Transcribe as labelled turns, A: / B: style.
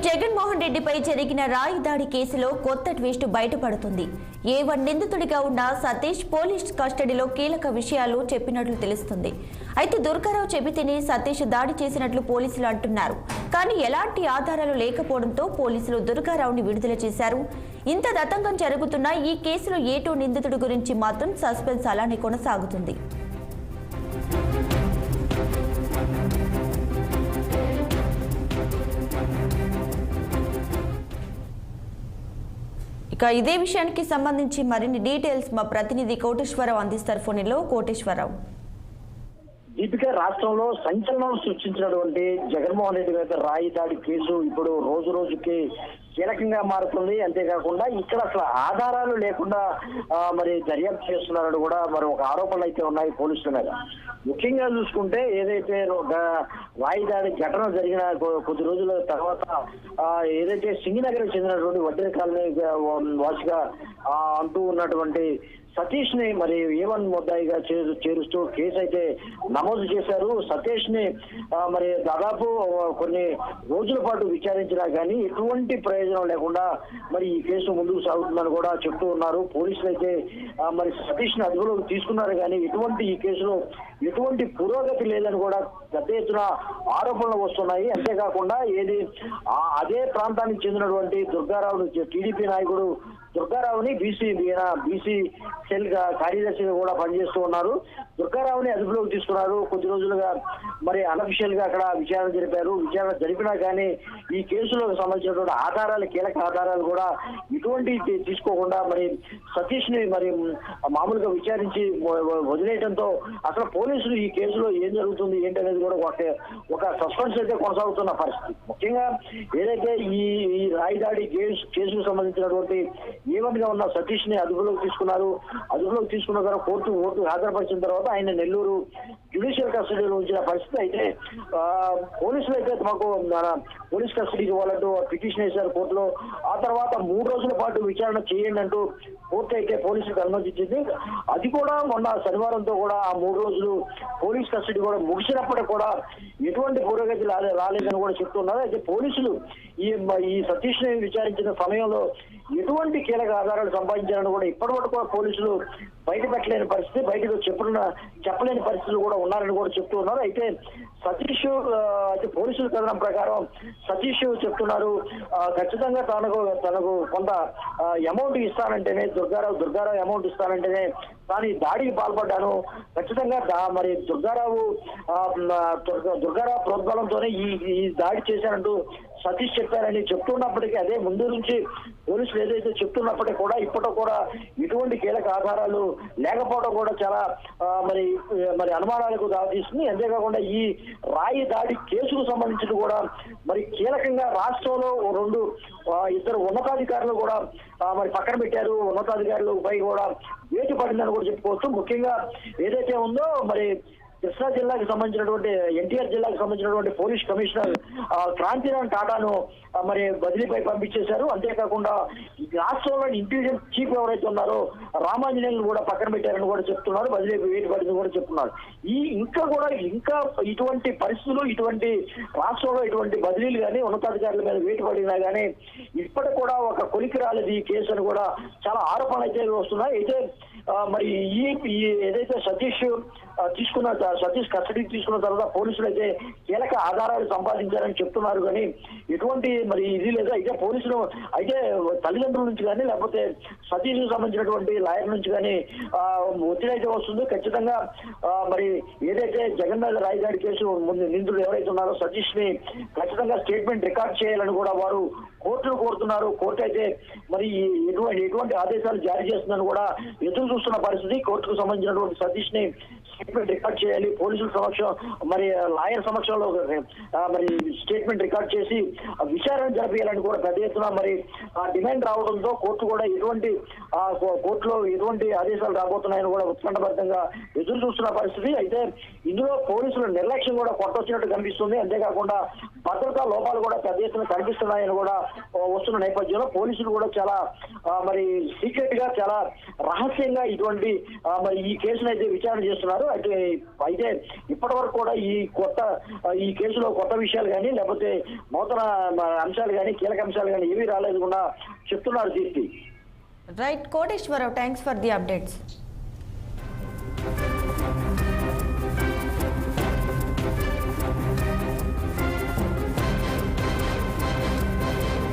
A: జగన్మోహన్ రెడ్డిపై జరిగిన రాయి దాడి కేసులో కొత్త ట్విస్ట్ బయటపడుతుంది. ఏ1 నిందితుడిగా ఉన్న సతీష్ పోలీస్ కస్టడీలో కీలక విషయాలు చెప్పినట్లు తెలుస్తుంది. అయితే దుర్గారావు చెబితేనే సతీష్ దాడి చేసినట్లు పోలీసులు అంటున్నారు. కానీ ఎలాంటి ఆధారాలు లేకపోవడంతో పోలీసులు దుర్గారావుని విడుదల చేశారు. ఇంత తతంగం జరుగుతున్న ఈ కేసులో ఏ2 నిందితుడి గురించి మాత్రం సస్పెన్స్ అలానే కొనసాగుతుంది. ఇక ఇదే విషయానికి సంబంధించి మరిన్ని డీటెయిల్స్ మా ప్రతినిధి కోటేశ్వరరావు అందిస్తారు. ఫోన్లో కోటేశ్వరరావు.
B: దీపిక, రాష్ట్రంలో సంచలనం సృష్టించినటువంటి జగన్మోహన్ రెడ్డి మీద రాయి దాడి కేసు ఇప్పుడు రోజు రోజుకి కీలకంగా మారుతుంది. అంతేకాకుండా ఇక్కడ అసలు ఆధారాలు లేకుండా మరి దర్యాప్తు చేస్తున్నారని కూడా మరి ఒక ఆరోపణలు అయితే ఉన్నాయి పోలీసుల మీద. ముఖ్యంగా చూసుకుంటే ఏదైతే రాయి దాడి ఘటన జరిగిన కొద్ది రోజుల తర్వాత ఏదైతే సింగినగర్కి చెందినటువంటి వడ్డీ కాలనీ వాసిగా అంటూ ఉన్నటువంటి సతీష్ ని మరి ఏ1 ముద్దాయిగా చేరుస్తూ కేసు అయితే నమోదు చేశారు. సతీష్ ని మరి దాదాపు కొన్ని రోజుల పాటు విచారించినా కానీ ఎటువంటి ప్రయోజనం లేకుండా మరి ఈ కేసు ముందుకు సాగుతుందని కూడా చెప్తూ ఉన్నారు. పోలీసులు అయితే మరి సతీష్ ని అదుపులోకి తీసుకున్నారు కానీ ఈ కేసులో ఎటువంటి పురోగతి లేదని కూడా పెద్ద ఎత్తున ఆరోపణలు వస్తున్నాయి. అంతేకాకుండా అదే ప్రాంతానికి చెందినటువంటి దుర్గారావు, టీడీపీ నాయకుడు దుర్గారావుని బీసీ సెల్ కార్యదర్శిగా కూడా పనిచేస్తూ ఉన్నారు. దుర్గారావుని అదుపులోకి తీసుకున్నారు. కొద్ది రోజులుగా మరి అనఫిషియల్ గా అక్కడ విచారణ జరిపారు. విచారణ జరిపినా కానీ ఈ కేసులో సంబంధించినటువంటి ఆధారాలు, కీలక ఆధారాలు కూడా ఇటువంటి తీసుకోకుండా మరి సతీష్ ని మరి మామూలుగా విచారించి వదిలేయడంతో అసలు పోలీసులు ఈ కేసులో ఏం జరుగుతుంది ఏంటి అనేది కూడా ఒక సస్పెన్స్ అయితే కొనసాగుతున్న పరిస్థితి. ముఖ్యంగా ఏదైతే ఈ రాయి దాడి కేసుకు సంబంధించినటువంటి ఏ1 గా ఉన్న సతీష్ ని అదుపులోకి తీసుకున్నారు. అదుపులోకి తీసుకున్న తర్వాత కోర్టు హాజరుపరిచిన తర్వాత ఆయన నెల్లూరు జ్యుడిషియల్ కస్టడీలో ఉంచిన పరిస్థితి. అయితే పోలీసులు అయితే మాకు పోలీస్ కస్టడీకి ఇవ్వాలంటూ పిటిషన్ వేశారు కోర్టులో. ఆ తర్వాత 3 రోజుల పాటు విచారణ చేయండి అంటూ కోర్టు అయితే పోలీసులకు అనుమతించింది. అది కూడా మొన్న శనివారంతో కూడా ఆ 3 రోజులు పోలీస్ కస్టడీ కూడా ముగిసినప్పటికీ కూడా ఎటువంటి పురోగతి రాలేదని కూడా చెప్తున్నారు. అయితే పోలీసులు ఈ సతీష్ ని విచారించిన సమయంలో ఎటువంటి కీలక ఆధారాలు సంపాదించారని కూడా ఇప్పటి వరకు కూడా పోలీసులు బయట పెట్టలేని పరిస్థితి, బయటకు చెప్పలేని పరిస్థితులు కూడా ఉన్నారని కూడా చెప్తూ ఉన్నారు. అయితే సతీష్ అయితే పోలీసుల కథనం ప్రకారం సతీష్ చెప్తున్నారు ఖచ్చితంగా తనకు కొంత అమౌంట్ ఇస్తానంటేనే దుర్గారావు అమౌంట్ ఇస్తానంటేనే తాను ఈ దాడికి పాల్పడ్డాను. ఖచ్చితంగా మరి దుర్గారావు ప్రోద్బలంతోనే ఈ దాడి చేశానంటూ సతీష్ చెప్పారని చెప్తున్నప్పటికీ అదే ముందు నుంచి పోలీసులు ఏదైతే చెప్తున్నప్పటికీ కూడా ఇప్పటికీ కూడా ఇటువంటి కీలక ఆధారాలు లేకపోవడం కూడా చాలా మరి అనుమానాలకు దారితీస్తుంది. అంతేకాకుండా ఈ రాయి దాడి కేసుకు సంబంధించి కూడా మరి కీలకంగా రాష్ట్రంలో 2 ఉన్నతాధికారులు కూడా మరి పక్కన పెట్టారు. ఉన్నతాధికారులపై కూడా వేటు పడిందని కూడా చెప్పుకోవచ్చు. ముఖ్యంగా ఏదైతే ఉందో మరి కృష్ణా జిల్లాకి సంబంధించినటువంటి ఎన్టీఆర్ జిల్లాకి సంబంధించినటువంటి పోలీస్ కమిషనర్ క్రాంతిరామ్ టాటాను మరి బదిలీపై పంపించేశారు. అంతేకాకుండా రాష్ట్రంలో ఇంటెలిజెన్స్ చీఫ్ ఎవరైతే ఉన్నారో రామాంజనేయులను కూడా పక్కన పెట్టారని కూడా చెప్తున్నారు. బదిలీపై వేటు పడిందని కూడా చెప్తున్నారు. ఇంకా ఇటువంటి పరిస్థితులు, ఇటువంటి రాష్ట్రంలో ఇటువంటి బదిలీలు కానీ ఉన్నతాధికారుల మీద వేటు పడినా కానీ ఇప్పటికి కూడా ఒక కొలికి రాలేదు ఈ కేసు అని కూడా చాలా ఆరోపణలు అయితే వస్తున్నాయి. అయితే మరి ఏదైతే సతీష్ కస్టడీకి తీసుకున్న తర్వాత పోలీసులు అయితే కీలక ఆధారాలు సంపాదించారని చెప్తున్నారు. కానీ ఎటువంటి మరి ఇది లేదు. అయితే పోలీసులు అయితే తల్లిదండ్రుల నుంచి కానీ లేకపోతే సతీష్ సంబంధించినటువంటి లాయర్ నుంచి కానీ ఒత్తిడి అయితే వస్తుంది. ఖచ్చితంగా మరి ఏదైతే జగన్ మీద రాయి దాడి కేసు నిందితులు ఎవరైతే ఉన్నారో సతీష్ ని ఖచ్చితంగా స్టేట్మెంట్ రికార్డ్ చేయాలని కూడా వారు కోర్టును కోరుతున్నారు. కోర్టు అయితే మరి ఎటువంటి ఆదేశాలు జారీ చేస్తుందని కూడా ఎదురు చూస్తున్న పరిస్థితి. కోర్టుకు సంబంధించినటువంటి సతీష్ ని స్టేట్మెంట్ రికార్డ్ చేయాలి, పోలీసుల సమక్షం మరి లాయర్ సమక్షంలో మరి స్టేట్మెంట్ రికార్డ్ చేసి విచారణ జరిపించాలని కూడా పెద్ద ఎత్తున మరి డిమాండ్ రావడంతో కోర్టులో ఎటువంటి ఆదేశాలు రాబోతున్నాయని కూడా ఉత్కంఠభరితంగా ఎదురు చూస్తున్న పరిస్థితి. అయితే ఇందులో పోలీసుల నిర్లక్ష్యం కూడా కొట్టొచ్చినట్టు కనిపిస్తుంది. అంతేకాకుండా భద్రతా లోపాలు కూడా పెద్ద ఎత్తున కనిపిస్తున్నాయని కూడా వస్తున్న నేపథ్యంలో పోలీసులు కూడా చాలా మరి సీక్రెట్ గా చాలా రహస్యంగా ఇటువంటి మరి ఈ కేసును అయితే విచారణ చేస్తున్నారు. చెప్తున్నారు. అయితే ఇప్పటి వరకు కూడా ఈ కేసులో కొత్త విషయాలు కానీ లేకపోతే నూతన అంశాలు కానీ కీలక అంశాలు కానీ ఏమీ రాలేదు కూడా చెప్తున్నారు Deepti.
A: Right Koteswararao, thanks for the updates.